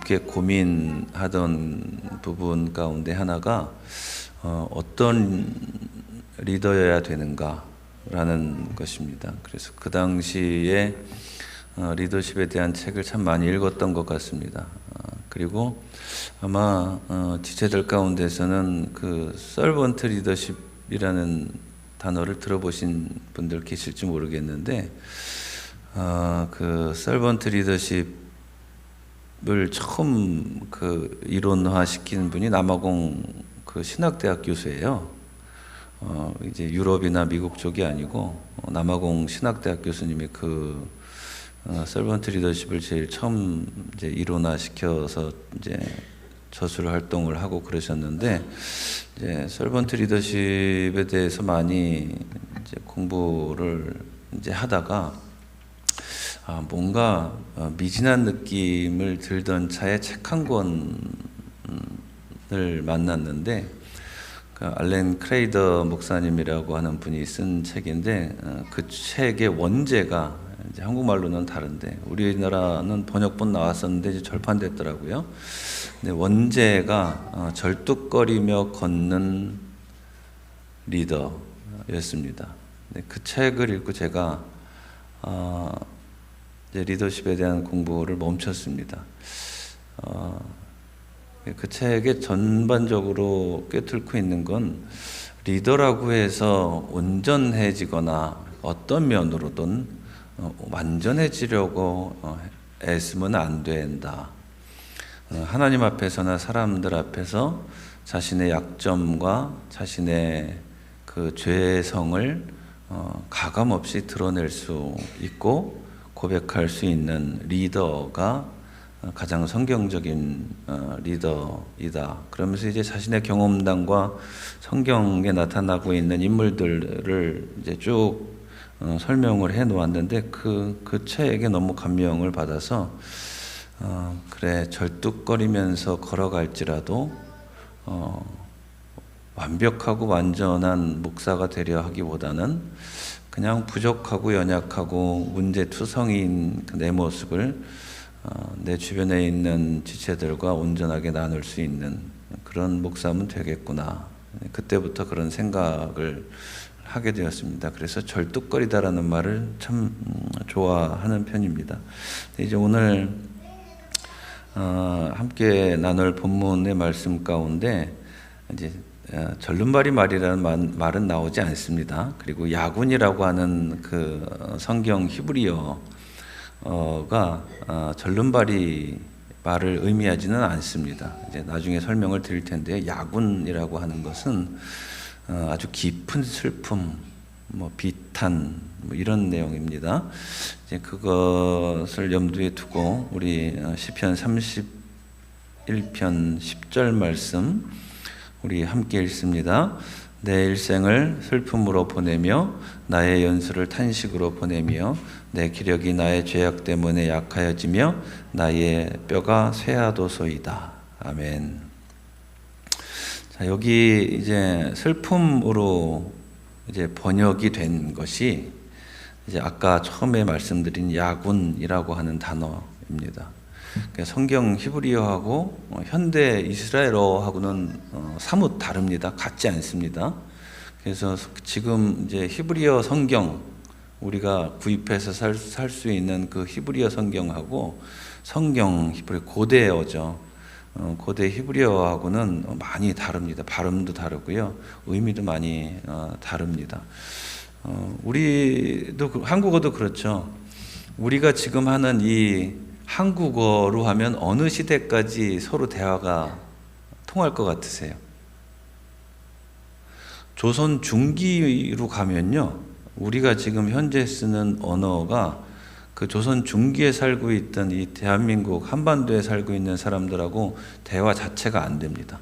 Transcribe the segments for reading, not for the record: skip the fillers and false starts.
깊게 고민하던 부분 가운데 하나가 어떤 리더여야 되는가라는 것입니다. 그래서 그 당시에 리더십에 대한 책을 참 많이 읽었던 것 같습니다. 그리고 아마 지체들 가운데서는 그 서번트 리더십이라는 단어를 들어보신 분들 계실지 모르겠는데, 그 서번트 리더십을 처음 그 이론화시킨 분이 남아공 그 신학대학 교수예요. 이제 유럽이나 미국 쪽이 아니고 남아공 신학대학 교수님이 그 서번트 리더십을 제일 처음 이제 이론화시켜서 이제 저술 활동을 하고 그러셨는데, 이제 서번트 리더십에 대해서 많이 이제 공부를 이제 하다가 뭔가 미진한 느낌을 들던 차에 책 한 권을 만났는데, 그 알렌 크레이더 목사님이라고 하는 분이 쓴 책인데, 그 책의 원제가 이제 한국말로는 다른데 우리나라는 번역본 나왔었는데 이제 절판됐더라고요. 근데 원제가 절뚝거리며 걷는 리더였습니다. 그 책을 읽고 제가 이제 리더십에 대한 공부를 멈췄습니다. 그 책의 전반적으로 꿰뚫고 있는 건 리더라고 해서 온전해지거나 어떤 면으로든 완전해지려고 애쓰면 안 된다. 하나님 앞에서나 사람들 앞에서 자신의 약점과 자신의 그 죄성을 가감없이 드러낼 수 있고 고백할 수 있는 리더가 가장 성경적인 리더이다. 그러면서 이제 자신의 경험담과 성경에 나타나고 있는 인물들을 이제 쭉 설명을 해 놓았는데, 그 책에 너무 감명을 받아서 그래, 절뚝거리면서 걸어갈지라도 완벽하고 완전한 목사가 되려 하기보다는 그냥 부족하고 연약하고 문제투성이인 내 모습을 내 주변에 있는 지체들과 온전하게 나눌 수 있는 그런 목사면 되겠구나. 그때부터 그런 생각을 하게 되었습니다. 그래서 절뚝거리다라는 말을 참 좋아하는 편입니다. 이제 오늘 함께 나눌 본문의 말씀 가운데 이제 절름발이 말이라는 말은 나오지 않습니다. 그리고 야군이라고 하는 그 성경 히브리어가 절름발이 말을 의미하지는 않습니다. 이제 나중에 설명을 드릴 텐데, 야군이라고 하는 것은 아주 깊은 슬픔, 비탄, 이런 내용입니다. 이제 그것을 염두에 두고 우리 시편 31편 10절 말씀 우리 함께 읽습니다. 내 일생을 슬픔으로 보내며 나의 연수를 탄식으로 보내며 내 기력이 나의 죄악 때문에 약하여지며 나의 뼈가 쇠하도소이다. 아멘. 자, 여기 이제 슬픔으로 이제 번역이 된 것이 이제 아까 처음에 말씀드린 야군이라고 하는 단어입니다. 그러니까 성경 히브리어하고 현대 이스라엘어하고는 사뭇 다릅니다. 같지 않습니다. 그래서 지금 이제 히브리어 성경, 우리가 구입해서 살 수 있는 그 히브리어 성경하고 성경 히브리 고대어죠. 고대 히브리어하고는 많이 다릅니다. 발음도 다르고요, 의미도 많이 다릅니다. 우리도 한국어도 그렇죠. 우리가 지금 하는 이 한국어로 하면 어느 시대까지 서로 대화가 통할 것 같으세요? 조선 중기로 가면요, 우리가 지금 현재 쓰는 언어가 그 조선 중기에 살고 있던 이 대한민국 한반도에 살고 있는 사람들하고 대화 자체가 안 됩니다.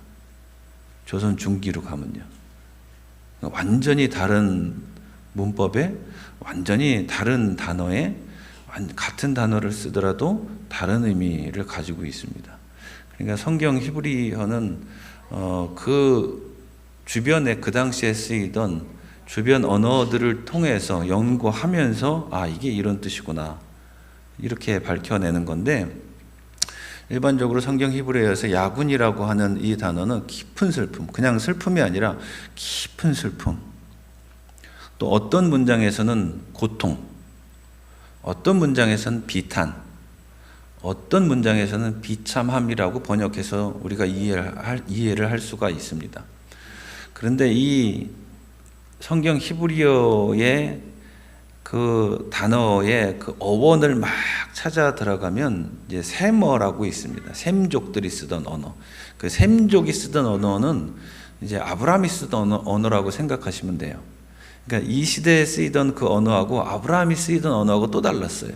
조선 중기로 가면요. 완전히 다른 문법에 완전히 다른 단어에 같은 단어를 쓰더라도 다른 의미를 가지고 있습니다. 그러니까 성경 히브리어는 그 주변에 그 당시에 쓰이던 주변 언어들을 통해서 연구하면서 이게 이런 뜻이구나 이렇게 밝혀내는 건데, 일반적으로 성경 히브리어에서 야군이라고 하는 이 단어는 깊은 슬픔, 그냥 슬픔이 아니라 깊은 슬픔. 또 어떤 문장에서는 고통, 어떤 문장에서는 비탄, 어떤 문장에서는 비참함이라고 번역해서 우리가 이해를 할 수가 있습니다. 그런데 이 성경 히브리어의 그 단어의 그 어원을 막 찾아 들어가면 이제 셈어라고 있습니다. 셈족들이 쓰던 언어. 그 셈족이 쓰던 언어는 이제 아브라함이 쓰던 언어라고 생각하시면 돼요. 그러니까 이 시대에 쓰이던 그 언어하고 아브라함이 쓰이던 언어하고 또 달랐어요.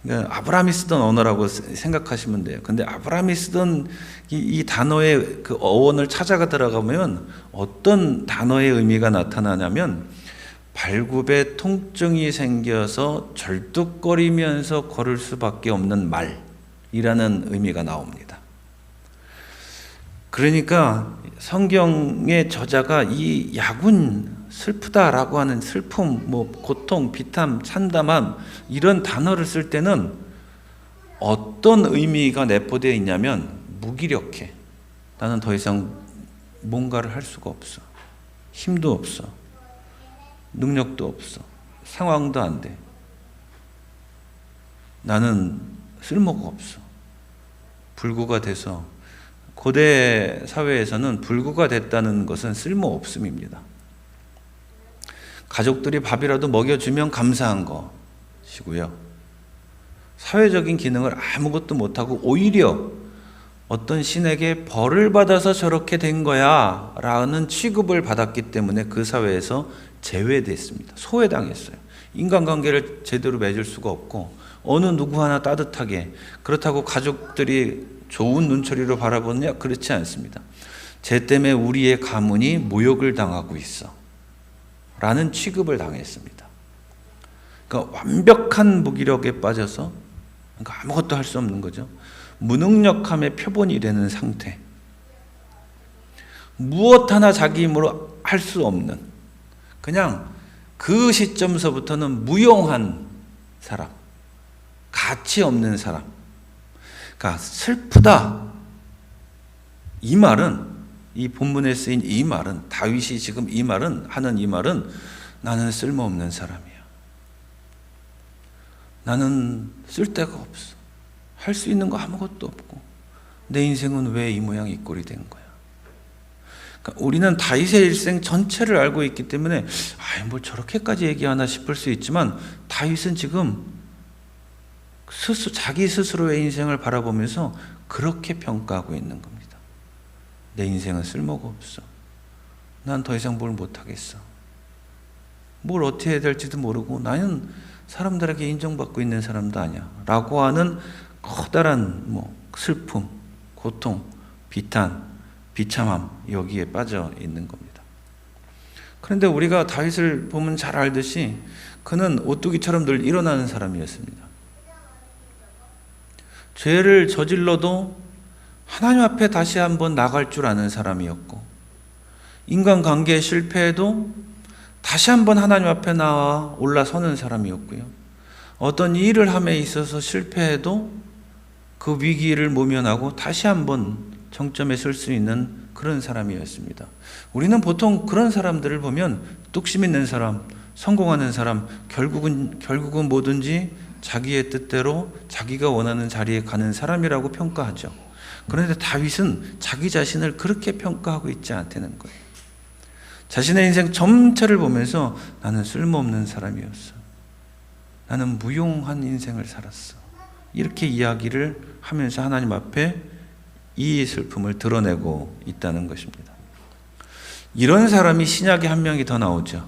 그러니까 아브라함이 쓰던 언어라고 생각하시면 돼요. 근데 아브라함이 쓰던 이 단어의 그 어원을 찾아가 들어가면 어떤 단어의 의미가 나타나냐면 발굽에 통증이 생겨서 절뚝거리면서 걸을 수밖에 없는 말이라는 의미가 나옵니다. 그러니까 성경의 저자가 이 야군, 슬프다라고 하는 슬픔, 고통, 비탐, 참담함 이런 단어를 쓸 때는 어떤 의미가 내포되어 있냐면 무기력해. 나는 더 이상 뭔가를 할 수가 없어. 힘도 없어. 능력도 없어. 상황도 안 돼. 나는 쓸모가 없어. 불구가 돼서 고대 사회에서는 불구가 됐다는 것은 쓸모 없음입니다. 가족들이 밥이라도 먹여주면 감사한 것이고요. 사회적인 기능을 아무것도 못하고 오히려 어떤 신에게 벌을 받아서 저렇게 된 거야 라는 취급을 받았기 때문에 그 사회에서 제외됐습니다. 소외당했어요. 인간관계를 제대로 맺을 수가 없고 어느 누구 하나 따뜻하게, 그렇다고 가족들이 좋은 눈초리로 바라보느냐? 그렇지 않습니다. 쟤 때문에 우리의 가문이 모욕을 당하고 있어 라는 취급을 당했습니다. 그러니까 완벽한 무기력에 빠져서, 그러니까 아무것도 할 수 없는 거죠. 무능력함의 표본이 되는 상태. 무엇 하나 자기 힘으로 할 수 없는, 그냥 그 시점서부터는 무용한 사람, 가치 없는 사람. 그러니까 슬프다. 이 말은, 이 본문에 쓰인 이 말은, 다윗이 지금 하는 이 말은 나는 쓸모없는 사람이야. 나는 쓸데가 없어. 할 수 있는 거 아무것도 없고 내 인생은 왜 이 모양 이 꼴이 된 거야. 그러니까 우리는 다윗의 일생 전체를 알고 있기 때문에 뭘 저렇게까지 얘기하나 싶을 수 있지만 다윗은 지금 자기 스스로의 인생을 바라보면서 그렇게 평가하고 있는 겁니다. 내 인생은 쓸모가 없어. 난 더 이상 뭘 못하겠어. 뭘 어떻게 해야 될지도 모르고 나는 사람들에게 인정받고 있는 사람도 아니야 라고 하는 커다란 슬픔, 고통, 비탄, 비참함, 여기에 빠져 있는 겁니다. 그런데 우리가 다윗을 보면 잘 알듯이 그는 오뚜기처럼 늘 일어나는 사람이었습니다. 죄를 저질러도 하나님 앞에 다시 한번 나갈 줄 아는 사람이었고, 인간관계에 실패해도 다시 한번 하나님 앞에 나와 올라서는 사람이었고요. 어떤 일을 함에 있어서 실패해도 그 위기를 모면하고 다시 한번 정점에 설 수 있는 그런 사람이었습니다. 우리는 보통 그런 사람들을 보면 뚝심 있는 사람, 성공하는 사람, 결국은 뭐든지 자기의 뜻대로 자기가 원하는 자리에 가는 사람이라고 평가하죠. 그런데 다윗은 자기 자신을 그렇게 평가하고 있지 않다는 거예요. 자신의 인생 전체를 보면서 나는 쓸모없는 사람이었어. 나는 무용한 인생을 살았어. 이렇게 이야기를 하면서 하나님 앞에 이 슬픔을 드러내고 있다는 것입니다. 이런 사람이 신약에 한 명이 더 나오죠.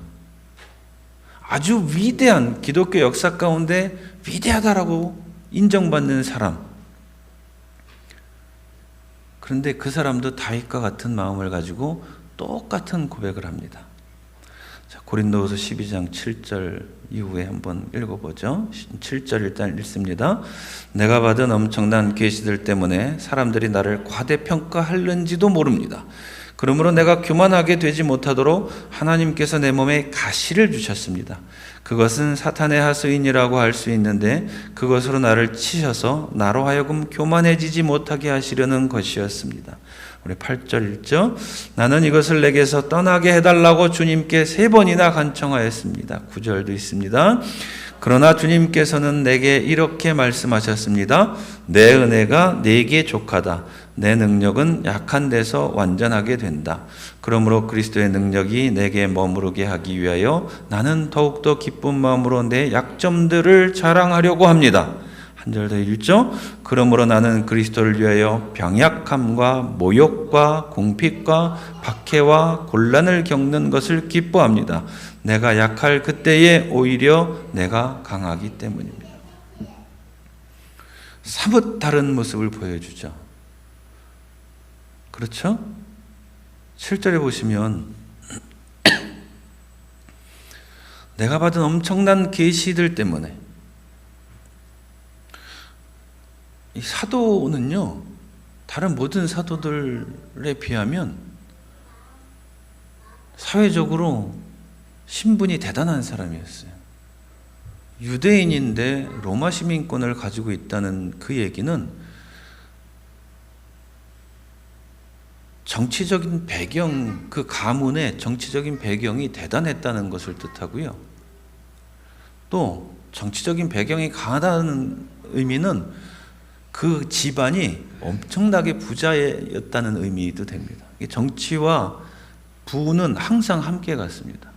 아주 위대한, 기독교 역사 가운데 위대하다라고 인정받는 사람. 그런데 그 사람도 다윗과 같은 마음을 가지고 똑같은 고백을 합니다. 자, 고린도후서 12장 7절 이후에 한번 읽어보죠. 7절 일단 읽습니다. 내가 받은 엄청난 계시들 때문에 사람들이 나를 과대평가하는지도 모릅니다. 그러므로 내가 교만하게 되지 못하도록 하나님께서 내 몸에 가시를 주셨습니다. 그것은 사탄의 하수인이라고 할 수 있는데 그것으로 나를 치셔서 나로 하여금 교만해지지 못하게 하시려는 것이었습니다. 우리 8절 읽죠. 나는 이것을 내게서 떠나게 해달라고 주님께 3번이나 간청하였습니다. 9절도 있습니다. 그러나 주님께서는 내게 이렇게 말씀하셨습니다. 내 은혜가 네게 족하다. 내 능력은 약한 데서 완전하게 된다. 그러므로 그리스도의 능력이 내게 머무르게 하기 위하여 나는 더욱더 기쁜 마음으로 내 약점들을 자랑하려고 합니다. 한 절 더 읽죠. 그러므로 나는 그리스도를 위하여 병약함과 모욕과 궁핍과 박해와 곤란을 겪는 것을 기뻐합니다. 내가 약할 그때에 오히려 내가 강하기 때문입니다. 사뭇 다른 모습을 보여주죠. 그렇죠? 7절에 보시면 내가 받은 엄청난 계시들 때문에 이 사도는요, 다른 모든 사도들에 비하면 사회적으로 신분이 대단한 사람이었어요. 유대인인데 로마 시민권을 가지고 있다는 그 얘기는 정치적인 배경, 그 가문의 정치적인 배경이 대단했다는 것을 뜻하고요. 또 정치적인 배경이 강하다는 의미는 그 집안이 엄청나게 부자였다는 의미도 됩니다. 정치와 부는 항상 함께 갔습니다.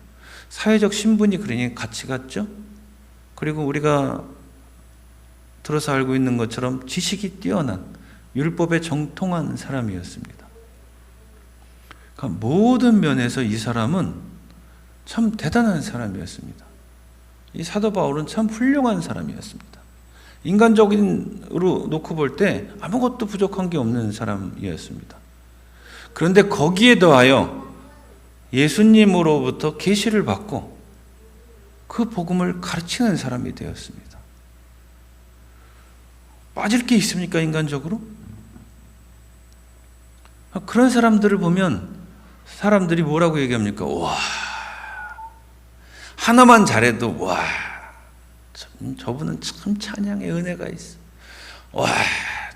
사회적 신분이 그러니 같이 갔죠. 그리고 우리가 들어서 알고 있는 것처럼 지식이 뛰어난 율법에 정통한 사람이었습니다. 그러니까 모든 면에서 이 사람은 참 대단한 사람이었습니다. 이 사도 바울은 참 훌륭한 사람이었습니다. 인간적으로 놓고 볼 때 아무것도 부족한 게 없는 사람이었습니다. 그런데 거기에 더하여 예수님으로부터 계시를 받고 그 복음을 가르치는 사람이 되었습니다. 빠질 게 있습니까, 인간적으로? 그런 사람들을 보면 사람들이 뭐라고 얘기합니까? 와, 하나만 잘해도 와, 저분은 참 찬양의 은혜가 있어. 와,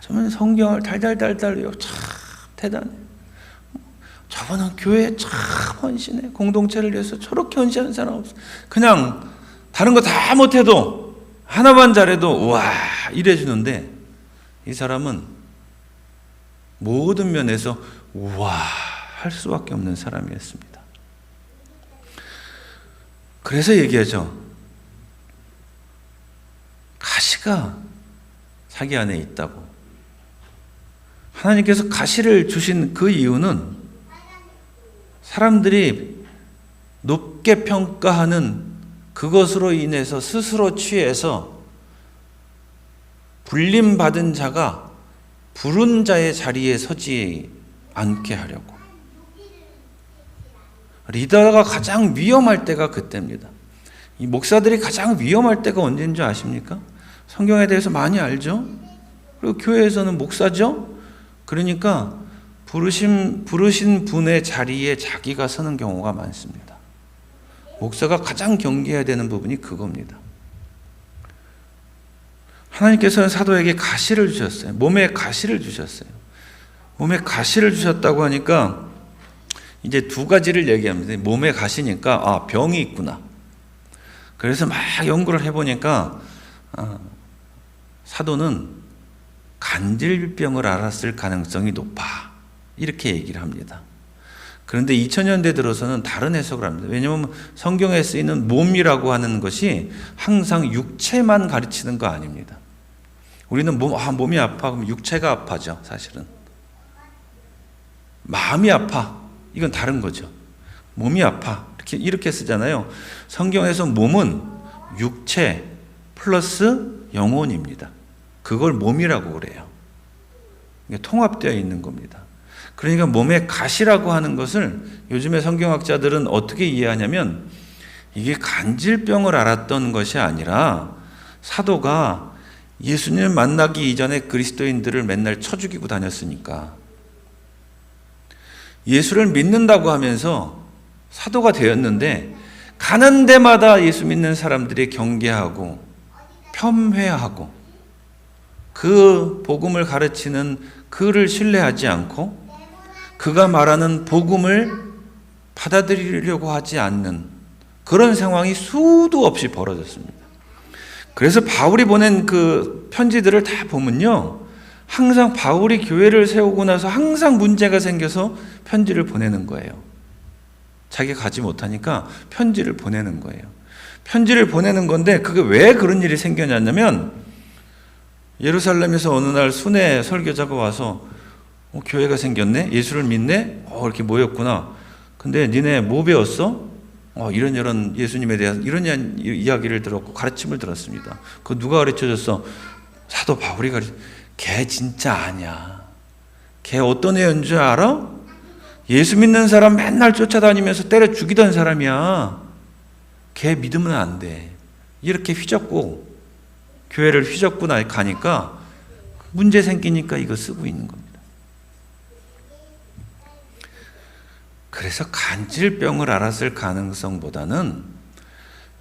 저분은 성경을 달달달달 외워. 참 대단해. 저분은 교회에 참 헌신해. 공동체를 위해서 저렇게 헌신하는 사람 없어. 그냥 다른 거 다 못해도 하나만 잘해도 와 이래주는데 이 사람은 모든 면에서 와 할 수밖에 없는 사람이었습니다. 그래서 얘기하죠. 가시가 자기 안에 있다고. 하나님께서 가시를 주신 그 이유는 사람들이 높게 평가하는 그것으로 인해서 스스로 취해서 불림받은 자가 부른 자의 자리에 서지 않게 하려고. 리더가 가장 위험할 때가 그때입니다. 이 목사들이 가장 위험할 때가 언제인 줄 아십니까? 성경에 대해서 많이 알죠? 그리고 교회에서는 목사죠? 그러니까 부르신 분의 자리에 자기가 서는 경우가 많습니다. 목사가 가장 경계해야 되는 부분이 그겁니다. 하나님께서는 사도에게 가시를 주셨어요. 몸에 가시를 주셨어요. 몸에 가시를 주셨다고 하니까 이제 두 가지를 얘기합니다. 몸에 가시니까 아, 병이 있구나. 그래서 막 연구를 해보니까 사도는 간질병을 앓았을 가능성이 높아. 이렇게 얘기를 합니다. 그런데 2000년대 들어서는 다른 해석을 합니다. 왜냐하면 성경에 쓰이는 몸이라고 하는 것이 항상 육체만 가르치는 거 아닙니다. 우리는 몸이 아파 그러면 육체가 아파죠. 사실은 마음이 아파 이건 다른 거죠. 몸이 아파 이렇게 쓰잖아요. 성경에서 몸은 육체 플러스 영혼입니다. 그걸 몸이라고 그래요. 이게 통합되어 있는 겁니다. 그러니까 몸에 가시라고 하는 것을 요즘의 성경학자들은 어떻게 이해하냐면 이게 간질병을 앓았던 것이 아니라 사도가 예수님을 만나기 이전에 그리스도인들을 맨날 쳐 죽이고 다녔으니까 예수를 믿는다고 하면서 사도가 되었는데 가는 데마다 예수 믿는 사람들이 경계하고 폄훼하고 그 복음을 가르치는 그를 신뢰하지 않고 그가 말하는 복음을 받아들이려고 하지 않는 그런 상황이 수도 없이 벌어졌습니다. 그래서 바울이 보낸 그 편지들을 다 보면요, 항상 바울이 교회를 세우고 나서 항상 문제가 생겨서 편지를 보내는 거예요. 자기가 가지 못하니까 편지를 보내는 거예요. 편지를 보내는 건데 그게 왜 그런 일이 생겨났냐면, 예루살렘에서 어느 날 순회 설교자가 와서 교회가 생겼네? 예수를 믿네? 이렇게 모였구나. 근데 니네 뭐 배웠어? 이런 예수님에 대한 이런 이야기를 들었고 가르침을 들었습니다. 그거 누가 가르쳐줬어? 사도 바울이 걔 진짜 아니야. 걔 어떤 애인 줄 알아? 예수 믿는 사람 맨날 쫓아다니면서 때려 죽이던 사람이야. 걔 믿으면 안 돼. 이렇게 휘젓고 교회를 휘젓고 가니까 문제 생기니까 이거 쓰고 있는 겁니다. 그래서 간질병을 앓았을 가능성보다는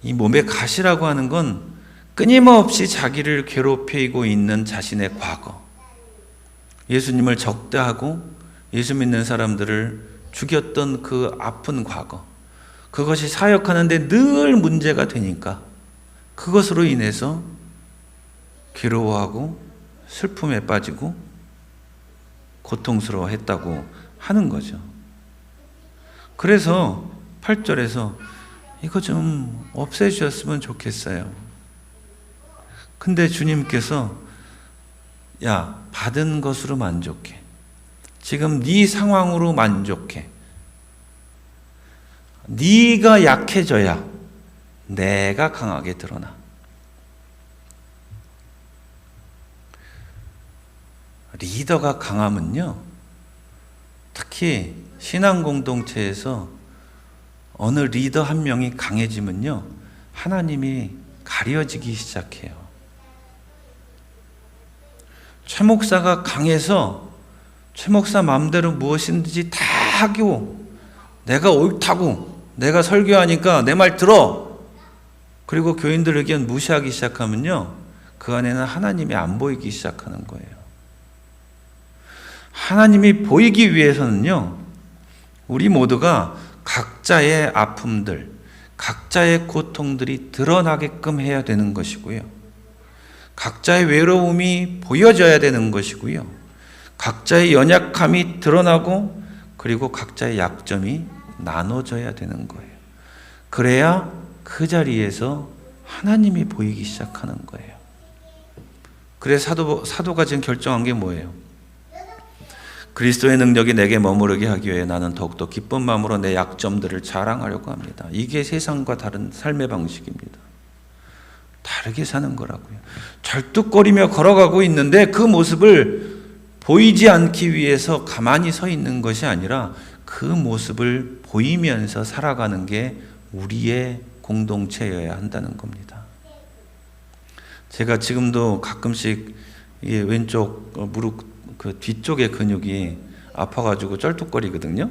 이 몸의 가시라고 하는 건 끊임없이 자기를 괴롭히고 있는 자신의 과거, 예수님을 적대하고 예수 믿는 사람들을 죽였던 그 아픈 과거, 그것이 사역하는데 늘 문제가 되니까 그것으로 인해서 괴로워하고 슬픔에 빠지고 고통스러워했다고 하는 거죠. 그래서 8절에서 이거 좀 없애주셨으면 좋겠어요. 근데 주님께서 야, 받은 것으로 만족해. 지금 네 상황으로 만족해. 네가 약해져야 내가 강하게 드러나. 리더가 강하면요, 특히 신앙 공동체에서 어느 리더 한 명이 강해지면요, 하나님이 가려지기 시작해요. 최 목사가 강해서 최 목사 마음대로 무엇이든지 다 하고 내가 옳다고 내가 설교하니까 내 말 들어, 그리고 교인들 의견 무시하기 시작하면요, 그 안에는 하나님이 안 보이기 시작하는 거예요. 하나님이 보이기 위해서는요, 우리 모두가 각자의 아픔들, 각자의 고통들이 드러나게끔 해야 되는 것이고요, 각자의 외로움이 보여져야 되는 것이고요, 각자의 연약함이 드러나고 그리고 각자의 약점이 나눠져야 되는 거예요. 그래야 그 자리에서 하나님이 보이기 시작하는 거예요. 그래서 사도가 지금 결정한 게 뭐예요? 그리스도의 능력이 내게 머무르게 하기 위해 나는 더욱더 기쁜 마음으로 내 약점들을 자랑하려고 합니다. 이게 세상과 다른 삶의 방식입니다. 다르게 사는 거라고요. 절뚝거리며 걸어가고 있는데 그 모습을 보이지 않기 위해서 가만히 서 있는 것이 아니라 그 모습을 보이면서 살아가는 게 우리의 공동체여야 한다는 겁니다. 제가 지금도 가끔씩 이 왼쪽 무릎 그 뒤쪽의 근육이 아파가지고 쩔뚝거리거든요.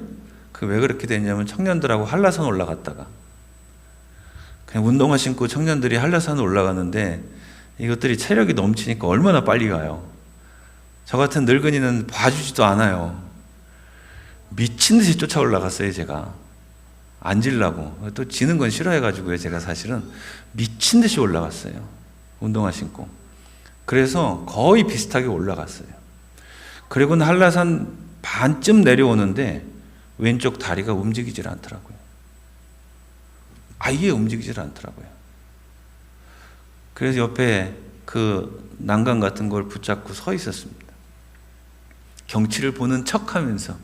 그 왜 그렇게 되냐면 청년들하고 한라산 올라갔다가 그냥 운동화 신고 청년들이 한라산 올라가는데 이것들이 체력이 넘치니까 얼마나 빨리 가요. 저 같은 늙은이는 봐주지도 않아요. 미친 듯이 쫓아 올라갔어요. 제가 앉으려고. 또 지는 건 싫어해가지고요. 제가 사실은 미친 듯이 올라갔어요. 운동화 신고. 그래서 거의 비슷하게 올라갔어요. 그리고는 한라산 반쯤 내려오는데 왼쪽 다리가 움직이질 않더라고요. 아예 움직이질 않더라고요. 그래서 옆에 그 난간 같은 걸 붙잡고 서 있었습니다. 경치를 보는 척 하면서.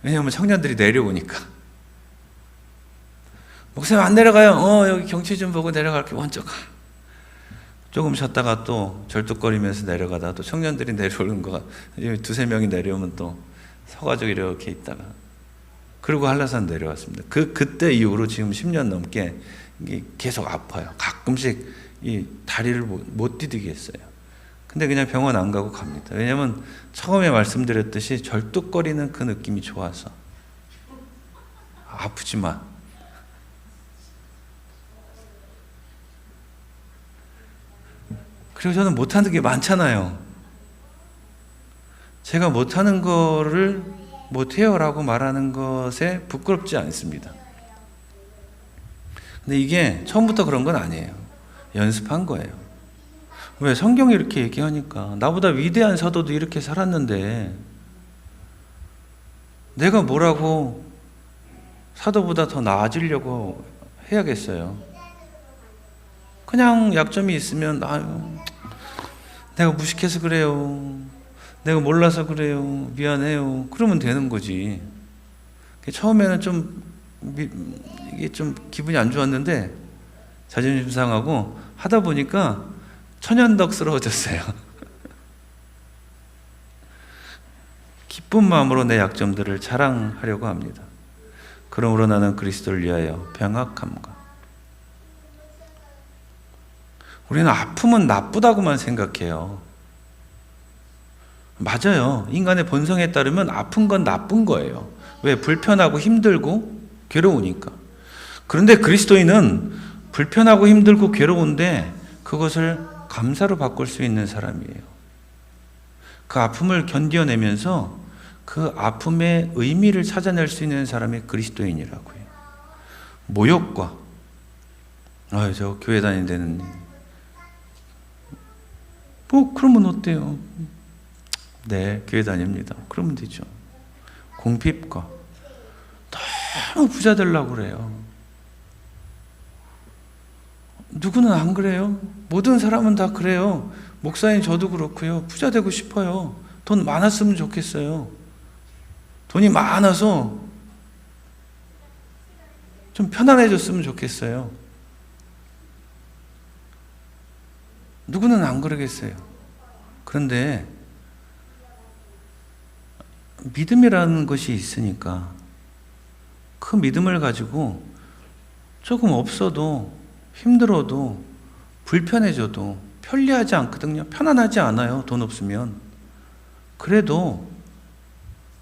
왜냐하면 청년들이 내려오니까. 목사님 안 내려가요. 여기 경치 좀 보고 내려갈게. 먼저 가. 조금 쉬었다가 또 절뚝거리면서 내려가다가 또 청년들이 내려오는 거가 두세 명이 내려오면 또 서가지고 이렇게 있다가 그리고 한라산 내려왔습니다. 그때 이후로 지금 10년 넘게 계속 아파요. 가끔씩 이 다리를 못 디디게 했어요. 근데 그냥 병원 안 가고 갑니다. 왜냐하면 처음에 말씀드렸듯이 절뚝거리는 그 느낌이 좋아서 아프지만. 그리고 저는 못하는 게 많잖아요. 제가 못하는 거를 못해요라고 말하는 것에 부끄럽지 않습니다. 근데 이게 처음부터 그런 건 아니에요. 연습한 거예요. 왜? 성경이 이렇게 얘기하니까. 나보다 위대한 사도도 이렇게 살았는데 내가 뭐라고 사도보다 더 나아지려고 해야겠어요. 그냥 약점이 있으면 아유, 내가 무식해서 그래요. 내가 몰라서 그래요. 미안해요. 그러면 되는 거지. 처음에는 이게 좀 기분이 안 좋았는데 자존심 상하고 하다 보니까 천연덕스러워졌어요. 기쁜 마음으로 내 약점들을 자랑하려고 합니다. 그러므로 나는 그리스도를 위하여 병학함과. 우리는 아픔은 나쁘다고만 생각해요. 맞아요. 인간의 본성에 따르면 아픈 건 나쁜 거예요. 왜? 불편하고 힘들고 괴로우니까. 그런데 그리스도인은 불편하고 힘들고 괴로운데 그것을 감사로 바꿀 수 있는 사람이에요. 그 아픔을 견뎌내면서 그 아픔의 의미를 찾아낼 수 있는 사람이 그리스도인이라고 해요. 모욕과 저 교회 다니는 그러면 어때요? 네, 교회 다닙니다. 그러면 되죠. 공핍과 너무 부자 되려고 그래요. 누구는 안 그래요? 모든 사람은 다 그래요. 목사님 저도 그렇고요. 부자 되고 싶어요. 돈 많았으면 좋겠어요. 돈이 많아서 좀 편안해졌으면 좋겠어요. 누구는 안 그러겠어요. 그런데 믿음이라는 것이 있으니까 그 믿음을 가지고 조금 없어도 힘들어도 불편해져도 편리하지 않거든요. 편안하지 않아요. 돈 없으면. 그래도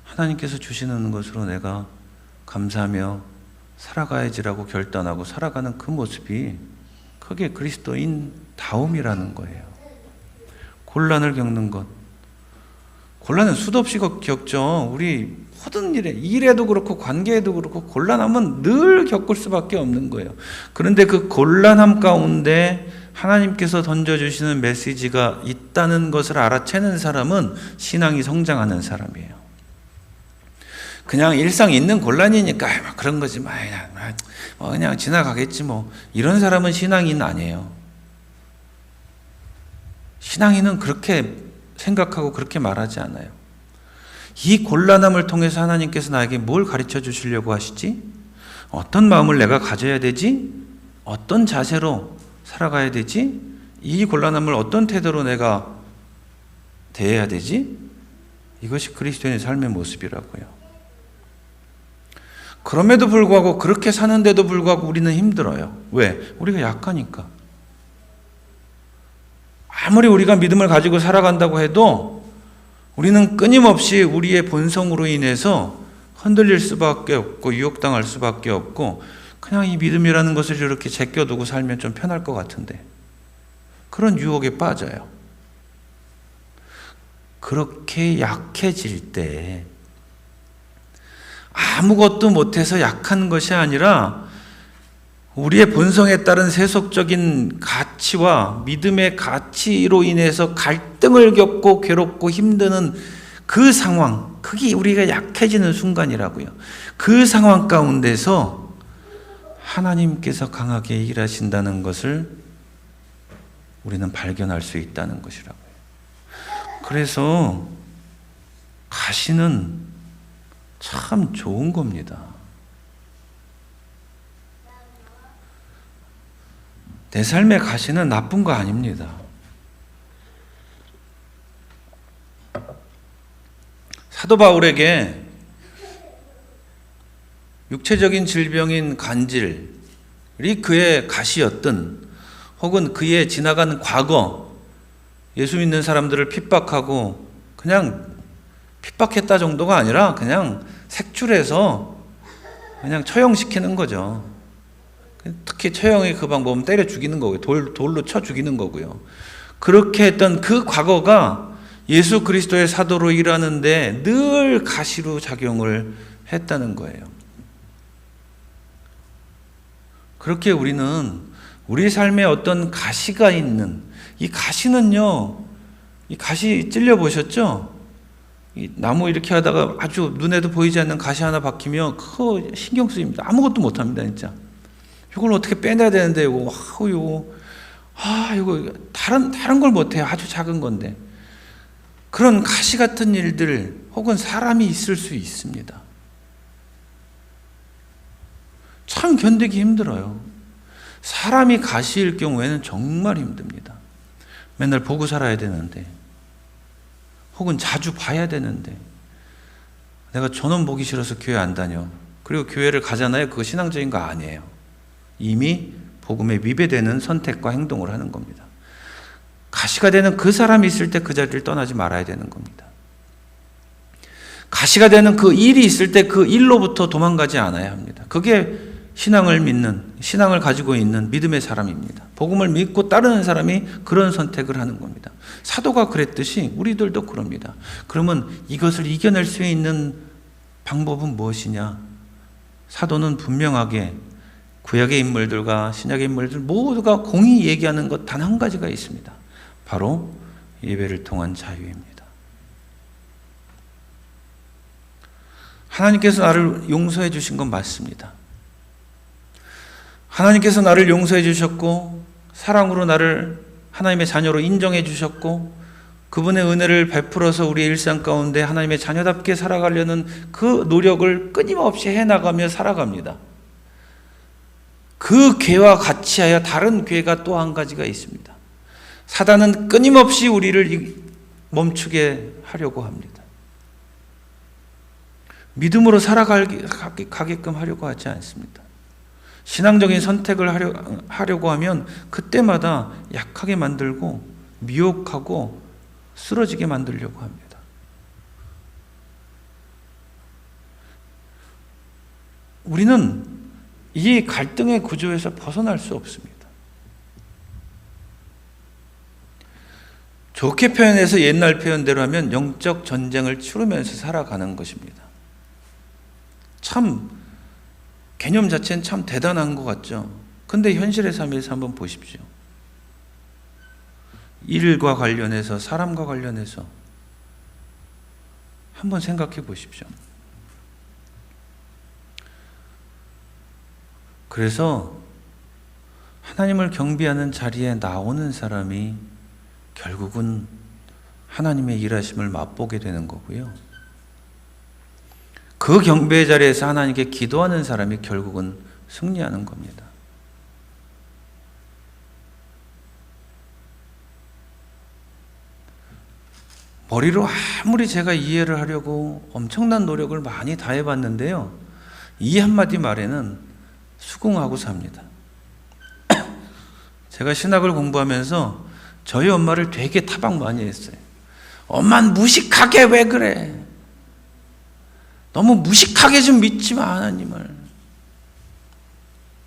하나님께서 주시는 것으로 내가 감사하며 살아가야지라고 결단하고 살아가는 그 모습이 그게 그리스도인 다움이라는 거예요. 곤란을 겪는 것. 곤란은 수도 없이 겪죠. 우리 모든 일에도 그렇고 관계에도 그렇고 곤란함은 늘 겪을 수밖에 없는 거예요. 그런데 그 곤란함 가운데 하나님께서 던져주시는 메시지가 있다는 것을 알아채는 사람은 신앙이 성장하는 사람이에요. 그냥 일상 있는 곤란이니까 그런 거지 그냥 지나가겠지 이런 사람은 신앙인 아니에요. 신앙인은 그렇게 생각하고 그렇게 말하지 않아요. 이 곤란함을 통해서 하나님께서 나에게 뭘 가르쳐 주시려고 하시지? 어떤 마음을 내가 가져야 되지? 어떤 자세로 살아가야 되지? 이 곤란함을 어떤 태도로 내가 대해야 되지? 이것이 그리스도인의 삶의 모습이라고요. 그럼에도 불구하고 그렇게 사는데도 불구하고 우리는 힘들어요. 왜? 우리가 약하니까. 아무리 우리가 믿음을 가지고 살아간다고 해도 우리는 끊임없이 우리의 본성으로 인해서 흔들릴 수밖에 없고 유혹당할 수밖에 없고 그냥 이 믿음이라는 것을 이렇게 제껴두고 살면 좀 편할 것 같은데 그런 유혹에 빠져요. 그렇게 약해질 때 아무것도 못해서 약한 것이 아니라 우리의 본성에 따른 세속적인 가치와 믿음의 가치로 인해서 갈등을 겪고 괴롭고 힘드는 그 상황, 그게 우리가 약해지는 순간이라고요. 그 상황 가운데서 하나님께서 강하게 일하신다는 것을 우리는 발견할 수 있다는 것이라고요. 그래서 가시는 참 좋은 겁니다. 내 삶의 가시는 나쁜 거 아닙니다. 사도 바울에게 육체적인 질병인 간질이 그의 가시였든 혹은 그의 지나간 과거 예수 믿는 사람들을 핍박하고 그냥 핍박했다 정도가 아니라 그냥 색출해서 그냥 처형시키는 거죠. 특히 처형의 그 방법은 때려 죽이는 거고요. 돌로 쳐 죽이는 거고요. 그렇게 했던 그 과거가 예수 그리스도의 사도로 일하는데 늘 가시로 작용을 했다는 거예요. 그렇게 우리는 우리 삶에 어떤 가시가 있는, 이 가시는요, 이 가시 찔려 보셨죠? 이 나무 이렇게 하다가 아주 눈에도 보이지 않는 가시 하나 박히면 그거 신경 쓰입니다. 아무것도 못 합니다, 진짜. 이걸 어떻게 빼내야 되는데, 이거 다른 걸 못 해요. 아주 작은 건데. 그런 가시 같은 일들 혹은 사람이 있을 수 있습니다. 참 견디기 힘들어요. 사람이 가시일 경우에는 정말 힘듭니다. 맨날 보고 살아야 되는데, 혹은 자주 봐야 되는데, 내가 저놈 보기 싫어서 교회 안 다녀. 그리고 교회를 가잖아요. 그거 신앙적인 거 아니에요. 이미 복음에 위배되는 선택과 행동을 하는 겁니다. 가시가 되는 그 사람이 있을 때 그 자리를 떠나지 말아야 되는 겁니다. 가시가 되는 그 일이 있을 때 그 일로부터 도망가지 않아야 합니다. 그게 신앙을 가지고 있는 믿음의 사람입니다. 복음을 믿고 따르는 사람이 그런 선택을 하는 겁니다. 사도가 그랬듯이 우리들도 그럽니다. 그러면 이것을 이겨낼 수 있는 방법은 무엇이냐? 사도는 분명하게 구약의 인물들과 신약의 인물들 모두가 공히 얘기하는 것 단 한 가지가 있습니다. 바로 예배를 통한 자유입니다. 하나님께서 나를 용서해 주신 건 맞습니다. 하나님께서 나를 용서해 주셨고 사랑으로 나를 하나님의 자녀로 인정해 주셨고 그분의 은혜를 베풀어서 우리의 일상 가운데 하나님의 자녀답게 살아가려는 그 노력을 끊임없이 해나가며 살아갑니다. 그 괴와 같이 하여 다른 괴가 또 한 가지가 있습니다. 사단은 끊임없이 우리를 멈추게 하려고 합니다. 믿음으로 살아가게끔 하려고 하지 않습니다. 신앙적인 선택을 하려고 하면 그때마다 약하게 만들고 미혹하고 쓰러지게 만들려고 합니다. 우리는 이 갈등의 구조에서 벗어날 수 없습니다. 좋게 표현해서 옛날 표현대로 하면 영적 전쟁을 치르면서 살아가는 것입니다. 참 개념 자체는 참 대단한 것 같죠. 근데 현실의 삶에서 한번 보십시오. 일과 관련해서 사람과 관련해서 한번 생각해 보십시오. 그래서 하나님을 경배하는 자리에 나오는 사람이 결국은 하나님의 일하심을 맛보게 되는 거고요. 그 경배의 자리에서 하나님께 기도하는 사람이 결국은 승리하는 겁니다. 머리로 아무리 제가 이해를 하려고 엄청난 노력을 많이 다해봤는데요. 이 한마디 말에는 수긍하고 삽니다. 제가 신학을 공부하면서 저희 엄마를 되게 타박 많이 했어요. 엄마는 무식하게 왜 그래? 너무 무식하게 좀 믿지 마, 하나님을.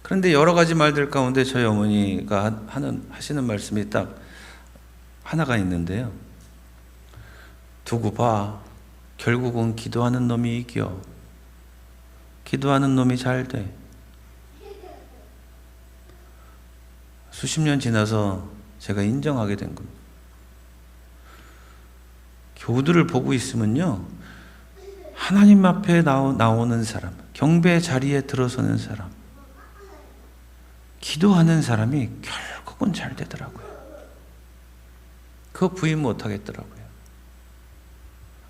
그런데 여러 가지 말들 가운데 저희 어머니가 하시는 말씀이 딱 하나가 있는데요. 두고 봐. 결국은 기도하는 놈이 이겨. 기도하는 놈이 잘 돼. 수십 년 지나서 제가 인정하게 된 겁니다. 교우들을 보고 있으면요. 하나님 앞에 나오는 사람, 경배 자리에 들어서는 사람, 기도하는 사람이 결국은 잘 되더라고요. 그거 부인 못 하겠더라고요.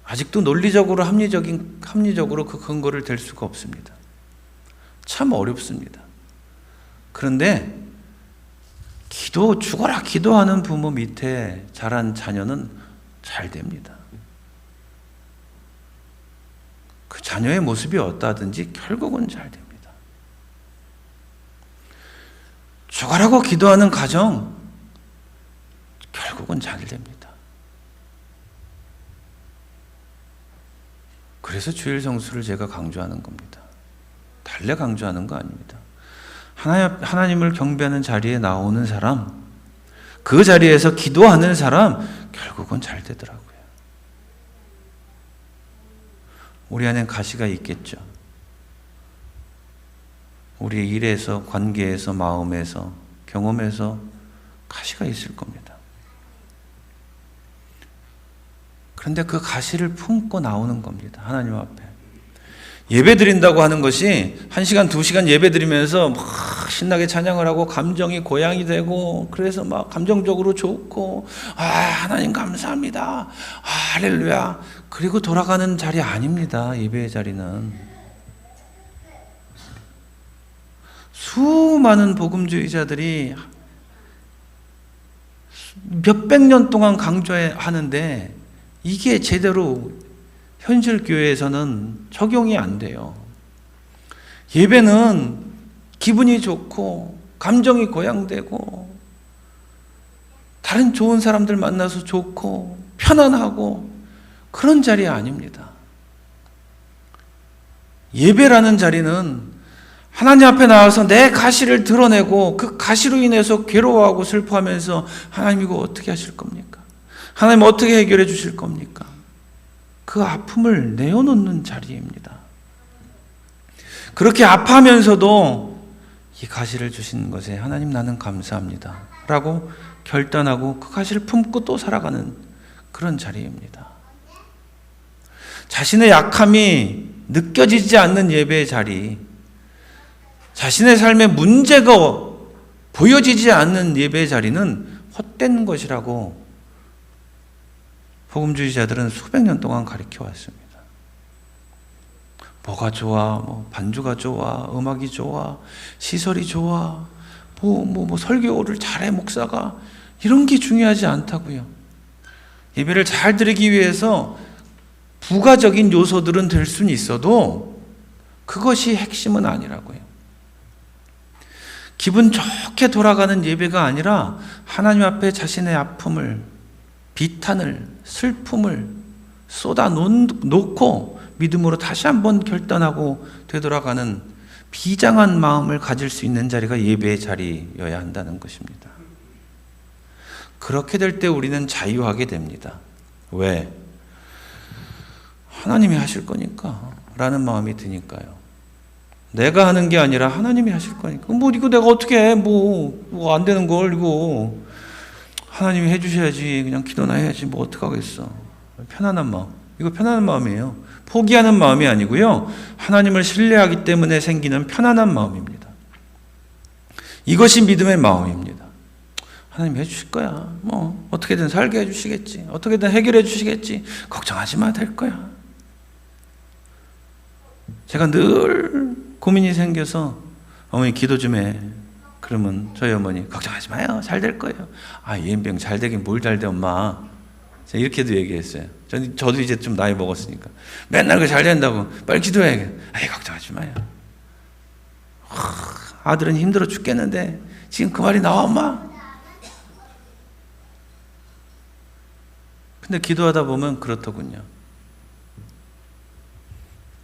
아직도 논리적으로 합리적으로 그 근거를 댈 수가 없습니다. 참 어렵습니다. 그런데 죽어라 기도하는 부모 밑에 자란 자녀는 잘 됩니다. 그 자녀의 모습이 어떠하든지 결국은 잘 됩니다. 죽어라고 기도하는 가정 결국은 잘 됩니다. 그래서 주일 성수를 제가 강조하는 겁니다. 다 달래 강조하는 거 아닙니다. 하나님을 경배하는 자리에 나오는 사람, 그 자리에서 기도하는 사람, 결국은 잘 되더라고요. 우리 안엔 가시가 있겠죠. 우리의 일에서, 관계에서, 마음에서, 경험에서 가시가 있을 겁니다. 그런데 그 가시를 품고 나오는 겁니다. 하나님 앞에. 예배 드린다고 하는 것이 1시간, 2시간 예배 드리면서 막 신나게 찬양을 하고 감정이 고양이 되고 그래서 막 감정적으로 좋고 하나님 감사합니다. 할렐루야. 그리고 돌아가는 자리 아닙니다. 예배의 자리는. 수많은 복음주의자들이 몇백 년 동안 강조하는데 이게 제대로 현실 교회에서는 적용이 안 돼요. 예배는 기분이 좋고 감정이 고양되고 다른 좋은 사람들 만나서 좋고 편안하고 그런 자리 아닙니다. 예배라는 자리는 하나님 앞에 나와서 내 가시를 드러내고 그 가시로 인해서 괴로워하고 슬퍼하면서 하나님 이거 어떻게 하실 겁니까? 하나님 어떻게 해결해 주실 겁니까? 그 아픔을 내어놓는 자리입니다. 그렇게 아파하면서도 이 가시를 주신 것에 하나님 나는 감사합니다 라고 결단하고 그 가시를 품고 또 살아가는 그런 자리입니다. 자신의 약함이 느껴지지 않는 예배의 자리, 자신의 삶에 문제가 보여지지 않는 예배의 자리는 헛된 것이라고 복음주의자들은 수백 년 동안 가르쳐 왔습니다. 뭐가 좋아, 반주가 좋아, 음악이 좋아, 시설이 좋아, 설교를 잘해 목사가, 이런 게 중요하지 않다고요. 예배를 잘 드리기 위해서 부가적인 요소들은 될 수는 있어도 그것이 핵심은 아니라고요. 기분 좋게 돌아가는 예배가 아니라 하나님 앞에 자신의 아픔을, 비탄을, 슬픔을 쏟아 놓고 믿음으로 다시 한번 결단하고 되돌아가는 비장한 마음을 가질 수 있는 자리가 예배의 자리여야 한다는 것입니다. 그렇게 될 때 우리는 자유하게 됩니다. 왜? 하나님이 하실 거니까 라는 마음이 드니까요. 내가 하는 게 아니라 하나님이 하실 거니까. 이거 내가 어떻게 해? 안 되는 걸, 이거. 하나님이 해주셔야지. 그냥 기도나 해야지. 어떡하겠어. 편안한 마음. 이거 편안한 마음이에요. 포기하는 마음이 아니고요. 하나님을 신뢰하기 때문에 생기는 편안한 마음입니다. 이것이 믿음의 마음입니다. 하나님 해주실 거야. 어떻게든 살게 해주시겠지. 어떻게든 해결해 주시겠지. 걱정하지 마, 될 거야. 제가 늘 고민이 생겨서 어머니 기도 좀 해. 그러면 저희 어머니 걱정하지 마요. 잘 될 거예요. 예병 잘 되긴 뭘 잘 돼 엄마. 제가 이렇게도 얘기했어요. 저도 이제 좀 나이 먹었으니까. 맨날 그 잘 된다고 빨리 기도해. 걱정하지 마요. 아들은 힘들어 죽겠는데 지금 그 말이 나와 엄마. 근데 기도하다 보면 그렇더군요.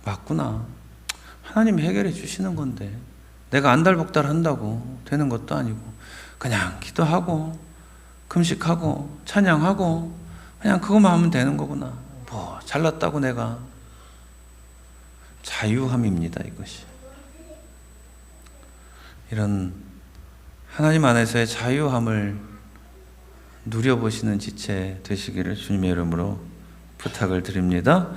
맞구나. 하나님이 해결해 주시는 건데 내가 안달복달 한다고 되는 것도 아니고 그냥 기도하고 금식하고 찬양하고 그냥 그것만 하면 되는 거구나. 잘났다고 내가. 자유함입니다, 이것이. 이런 하나님 안에서의 자유함을 누려보시는 지체 되시기를 주님의 이름으로 부탁을 드립니다.